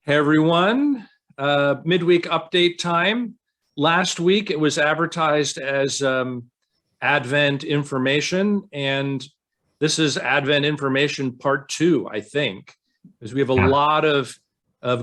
Hey everyone, midweek update time. Last week it was advertised as Advent information, and this is Advent information part 2, I think, because we have a lot of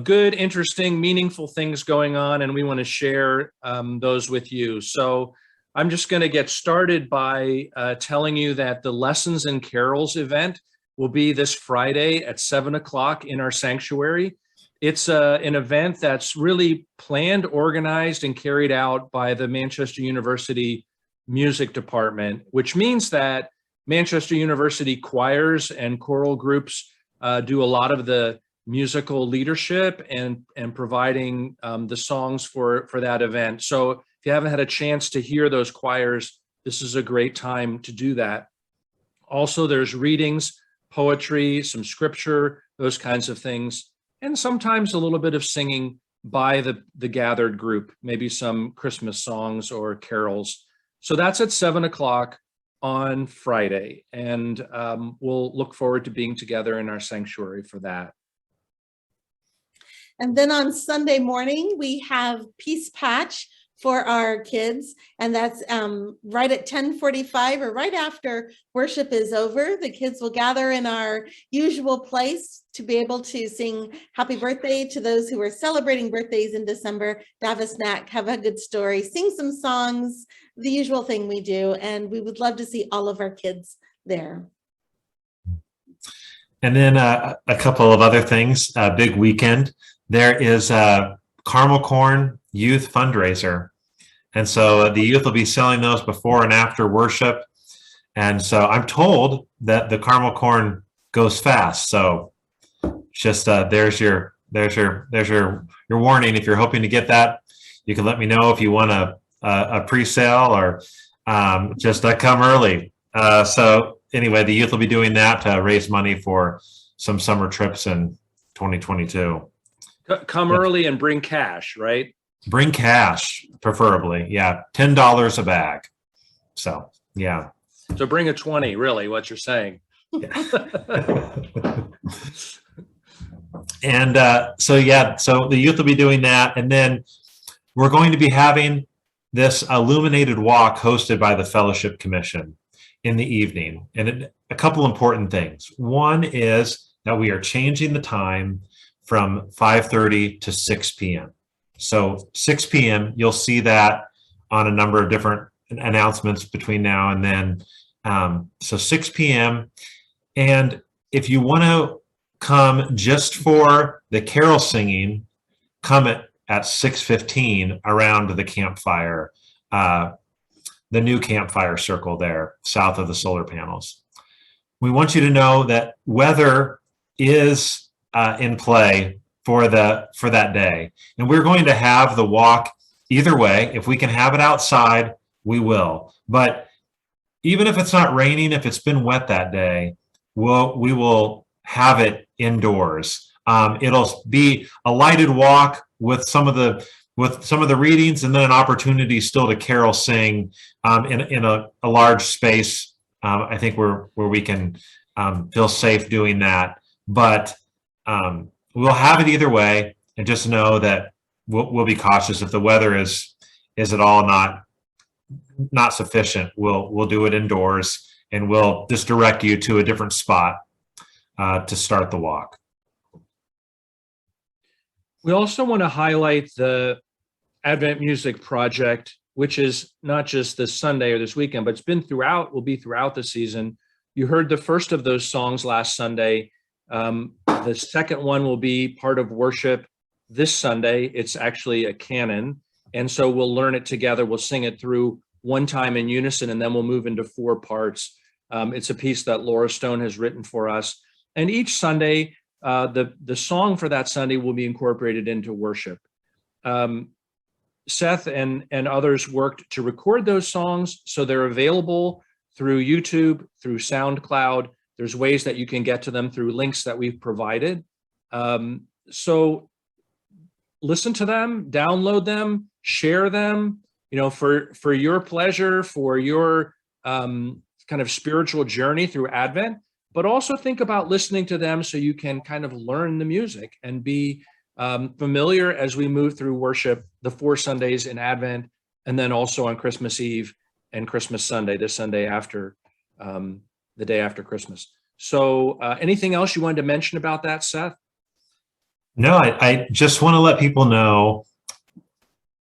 good, interesting, meaningful things going on, and we want to share those with you. So I'm just going to get started by telling you that the Lessons and Carols event will be this Friday at 7 o'clock in our sanctuary. It's an event that's really planned, organized, and carried out by the Manchester University Music Department, which means that Manchester University choirs and choral groups do a lot of the musical leadership and providing the songs for that event. So if you haven't had a chance to hear those choirs, this is a great time to do that. Also, there's readings, poetry, some scripture, those kinds of things, and sometimes a little bit of singing by the gathered group, maybe some Christmas songs or carols. So that's at 7 o'clock on Friday, and we'll look forward to being together in our sanctuary for that. And then on Sunday morning, we have Peace Patch for our kids, and that's right at 10:45 or right after worship is over. The kids will gather in our usual place to be able to sing happy birthday to those who are celebrating birthdays in December, have a snack, have a good story, sing some songs, the usual thing we do, and we would love to see all of our kids there. And then a couple of other things, big weekend. There is a Caramel Corn Youth Fundraiser. And so the youth will be selling those before and after worship. And so I'm told that the caramel corn goes fast. So just there's your warning. If you're hoping to get that, you can let me know if you want a pre-sale or just come early. So anyway, the youth will be doing that to raise money for some summer trips in 2022. Come early and bring cash, right? Bring cash, preferably. Yeah, $10 a bag. So, yeah. So bring a 20, really, what you're saying. Yeah. And so the youth will be doing that. And then we're going to be having this illuminated walk hosted by the Fellowship Commission in the evening. And a couple important things. One is that we are changing the time from 5:30 to 6 p.m. So 6 p.m., you'll see that on a number of different announcements between now and then. So 6 p.m. And if you want to come just for the carol singing, come at 6:15 around the campfire, the new campfire circle there, south of the solar panels. We want you to know that weather is in play for that day, and we're going to have the walk either way. If we can have it outside, we will. But even if it's not raining, if it's been wet that day, we will have it indoors. It'll be a lighted walk with some of the readings, and then an opportunity still to carol sing in a large space. I think where we can feel safe doing that. But we'll have it either way, and just know that we'll be cautious. If the weather is at all not sufficient, we'll do it indoors, and we'll just direct you to a different spot to start the walk. We also want to highlight the Advent Music Project, which is not just this Sunday or this weekend, but will be throughout the season. You heard the first of those songs last Sunday. The second one will be part of worship this Sunday. It's actually a canon, and so we'll learn it together. We'll sing it through one time in unison, and then we'll move into 4 parts. It's a piece that Laura Stone has written for us, and each Sunday, the song for that Sunday will be incorporated into worship. Seth and others worked to record those songs, so they're available through YouTube, through SoundCloud. There's ways that you can get to them through links that we've provided. So listen to them, download them, share them, for your pleasure, for your kind of spiritual journey through Advent, but also think about listening to them so you can kind of learn the music and be familiar as we move through worship the 4 Sundays in Advent, and then also on Christmas Eve and Christmas Sunday, the Sunday after, the day after Christmas. So anything else you wanted to mention about that, Seth? No, I just want to let people know,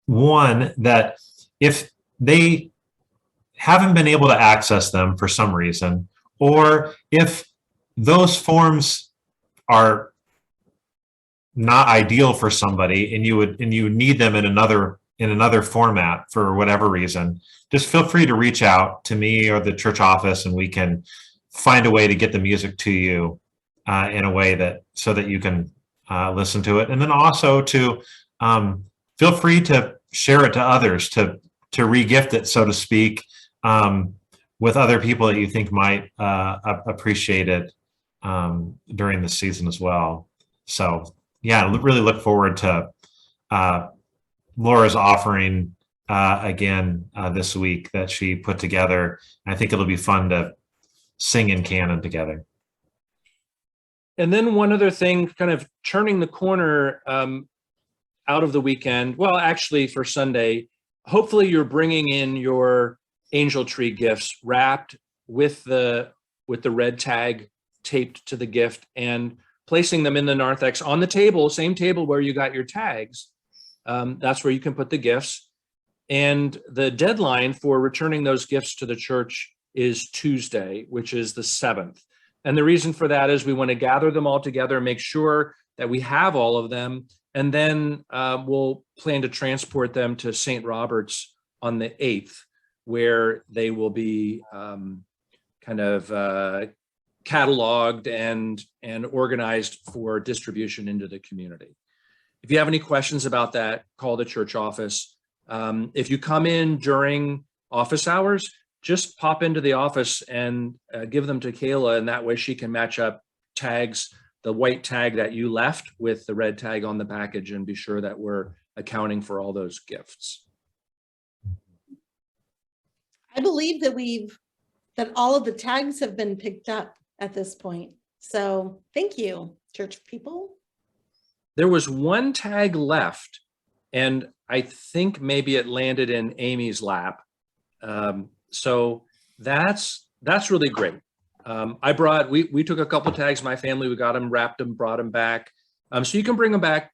one, that if they haven't been able to access them for some reason, or if those forms are not ideal for somebody and you need them in another format for whatever reason, just feel free to reach out to me or the church office, and we can find a way to get the music to you in a way that so that you can listen to it. And then also to feel free to share it to others, to re-gift it, so to speak, with other people that you think might appreciate it during the season as well. So yeah, really look forward to Laura's offering again this week that she put together. I think it'll be fun to sing in canon together. And then one other thing, kind of turning the corner out of the weekend. Well, actually for Sunday, hopefully you're bringing in your angel tree gifts wrapped with the red tag taped to the gift and placing them in the narthex on the table, same table where you got your tags. That's where you can put the gifts. And the deadline for returning those gifts to the church is Tuesday, which is the 7th. And the reason for that is we want to gather them all together, make sure that we have all of them, and then we'll plan to transport them to St. Robert's on the 8th, where they will be kind of cataloged and organized for distribution into the community. If you have any questions about that, call the church office. If you come in during office hours, just pop into the office and give them to Kayla, and that way she can match up tags, the white tag that you left with the red tag on the package, and be sure that we're accounting for all those gifts. I believe that all of the tags have been picked up at this point. So thank you, church people. There was one tag left, and I think maybe it landed in Amy's lap. So that's really great. We took a couple tags, my family, we got them, wrapped them, brought them back. So you can bring them back,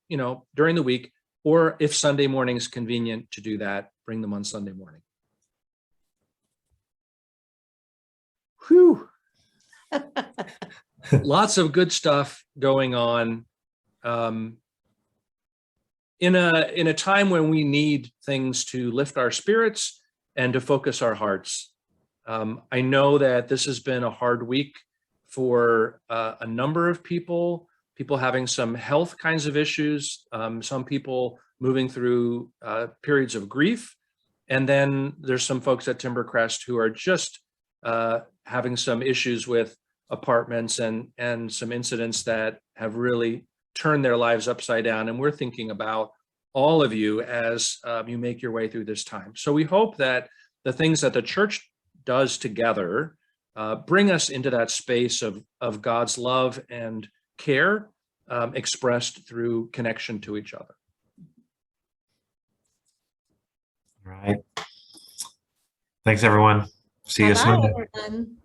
during the week, or if Sunday morning is convenient to do that, bring them on Sunday morning. Whew. Lots of good stuff going on. In a time when we need things to lift our spirits and to focus our hearts. I know that this has been a hard week for a number of people having some health kinds of issues, some people moving through periods of grief. And then there's some folks at Timbercrest who are just having some issues with apartments and some incidents that have really turned their lives upside down. And we're thinking about all of you as you make your way through this time. So we hope that the things that the church does together bring us into that space of God's love and care expressed through connection to each other. All right. Thanks, everyone. See you Bye-bye, Sunday. everyone.